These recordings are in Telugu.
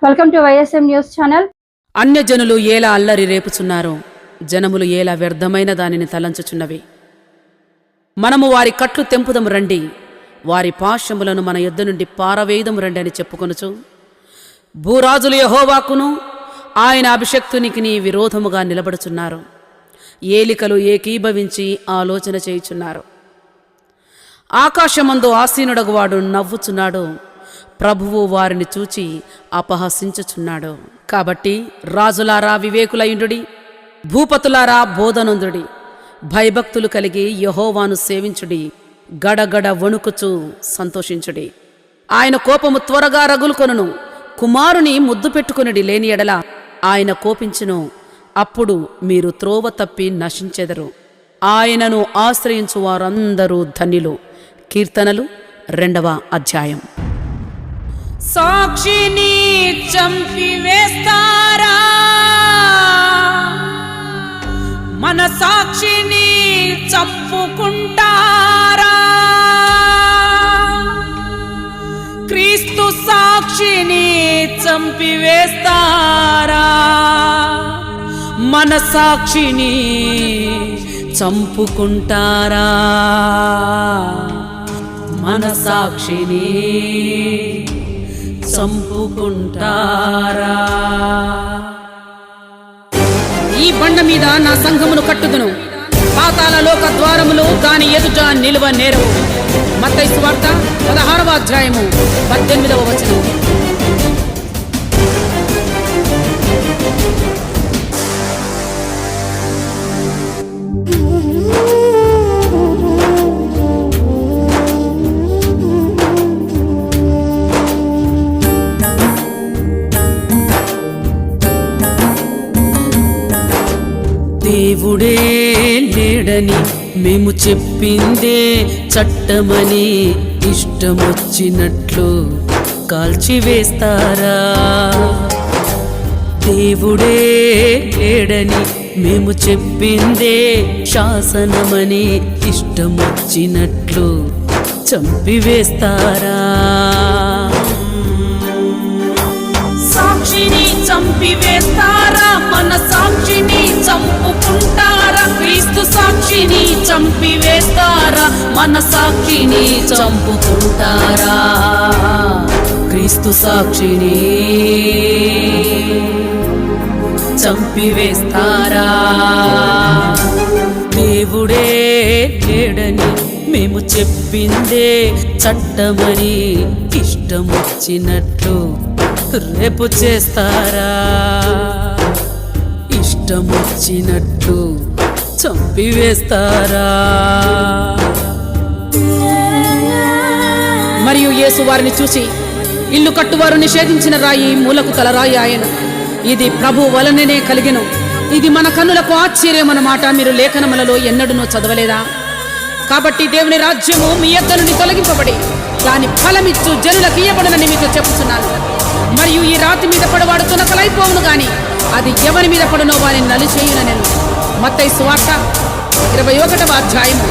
Welcome to YSM news channel. అన్యజనులు ఏలా అల్లరి రేపుచున్నారో, జనములు ఏలా వ్యర్థమైన దానిని తలంచుచున్నవి. మనము వారి కట్లు తెంపుదము రండి, వారి పాశములను మన యొద్ద నుండి పారవేయుదము రండి అని చెప్పుకొనుచు, భూరాజులు యెహోవాకును ఆయన అభిషక్తునికి విరోధముగా నిలబడుచున్నారు. ఏలికలు ఏకీభవించి ఆలోచన చేయుచున్నారు. ఆకాశమందు ఆసీనుడగువాడు నవ్వుచున్నాడు, ప్రభువు వారిని చూచి అపహసించుచున్నాడు. కాబట్టి రాజులారా వివేకులయుండుడి, భూపతులారా బోధనందుడి, భయభక్తులు కలిగి యెహోవాను సేవించుడి, గడగడ వణుకుచు సంతోషించుడి. ఆయన కోపము త్వరగా రగులుకొనును, కుమారుని ముద్దు పెట్టుకునుడి, లేని ఎడల ఆయన కోపించును, అప్పుడు మీరు త్రోవ తప్పి నశించెదరు. ఆయనను ఆశ్రయించు వారందరూ ధన్యులు. కీర్తనలు 2వ అధ్యాయం. సాక్షిని చంపివేస్తారా, మన సాక్షిని చంపుకుంటారా? క్రీస్తు సాక్షిని చంపివేస్తారా, మన సాక్షిని చంపుకుంటారా? మన సాక్షిని చంపుకుంటారా? ఈ బండ మీద నా సంఘమును కట్టుదును, పాతాళ లోక ద్వారములు దాని ఎదుట నిలువ నేరవు. మత్తయి సువార్త 16వ అధ్యాయము 18వ వచనం. దేవుడే లేడని మేము చెప్పిందే చట్టమని ఇష్టమొచ్చినట్లు కాల్చివేస్తారా? దేవుడే లేడని మేము చెప్పిందే శాసనమని ఇష్టమొచ్చినట్లు చంపివేస్తారా? సాక్షిని చంపివేస్తారా, మన సాక్షిని చంపుకుంటారా? క్రీస్తు సాక్షిని చంపివేస్తారా, మన సాక్షిని చంపుకుంటారా? క్రీస్తు సాక్షిని చంపివేస్తారా? దేవుడే లేడని మేము చెప్పిందే చట్టమని ఇష్టమొచ్చినట్లు రేపు చేస్తారా? ఇష్టమొచ్చినట్టు చంపివేస్తారా? మరియు యేసు వారిని చూసి, ఇల్లు కట్టువారు నిషేధించిన రాయి మూలకు తలరాయి ఆయన, ఇది ప్రభు వలననే కలిగెను, ఇది మన కన్నులకు ఆశ్చర్యమన్నమాట. మీరు లేఖనములలో ఎన్నడూనూ చదవలేదా? కాబట్టి దేవుని రాజ్యము మీ యొద్ద నుండి తొలగింపబడి దాని ఫలమిచ్చు జనులకు ఇయ్యబడనని మీతో చెప్పుచున్నాను. మరియు ఈ రాతి మీద పడవాడు తునకలైపోవును గాని అది ఎవరి మీద పడునో వారిని నలిచేయుననెను. మత్తయి సువార్త 21వ అధ్యాయము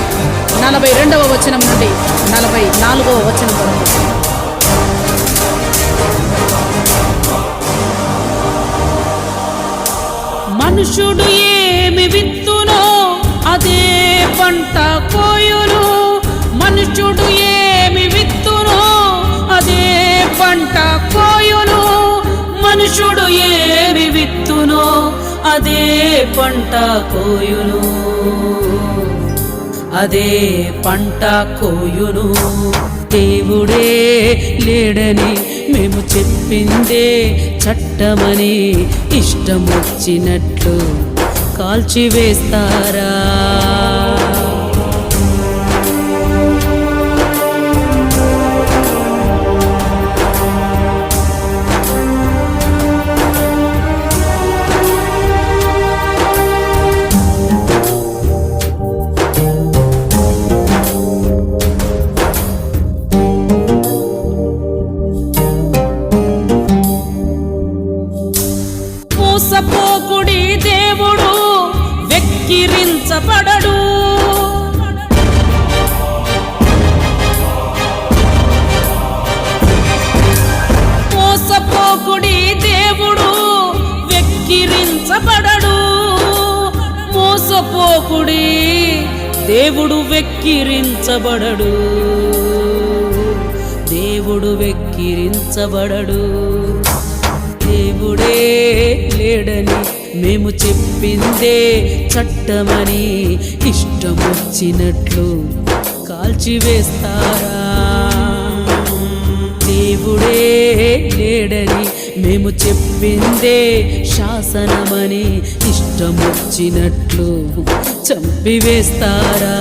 42వ వచనం నుండి 44వ వచనం వరకు. మనుషుడు ఏమి విత్తునో అదే పంట కోయును, మనుషుడు ఏమి విత్తునో అదే పంట కోయును, మనుషుడు ఏమి విత్తునో అదే పంట కోయును, అదే పంట కోయును. దేవుడే లేడని మేము చెప్పిందే చట్టమని ఇష్టమొచ్చినట్లు కాల్చివేస్తారా? మోసపోకుడి, దేవుడు వెక్కిరించబడడు. మోసపోకుడి, మోసపోకుడి, దేవుడు వెక్కిరించబడడు, దేవుడు వెక్కిరించబడడు. దేవుడే లేడని మేము చెప్పిందే చట్టమని ఇష్టమొచ్చినట్లు కాల్చివేస్తారా? దేవుడే లేడని మేము చెప్పిందే శాసనమని ఇష్టమొచ్చినట్లు చంపివేస్తారా?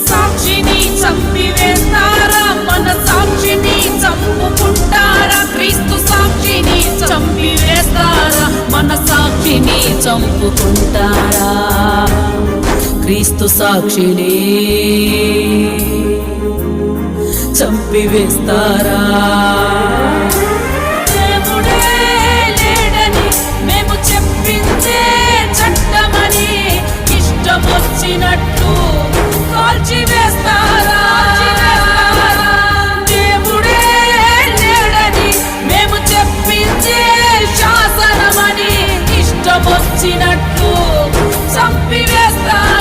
సాక్షిని చంపివేస్తారా? మన సాక్షిని చంపుకుంటారా? క్రీస్తు సాక్షిని చంపివేస్తారా? మన సాక్షిని చంపుకుంటారా? క్రీస్తు సాక్షిని చంపివేస్తారా? దేవుడే లేడని మేము చెప్పిందే చట్టమని ఇష్టమొచ్చినట్టు కాల్చివేస్తారా? దేవుడే లేడని మేము చెప్పిందే శాసనమని ఇష్టమొచ్చినట్టు చంపివేస్తారా?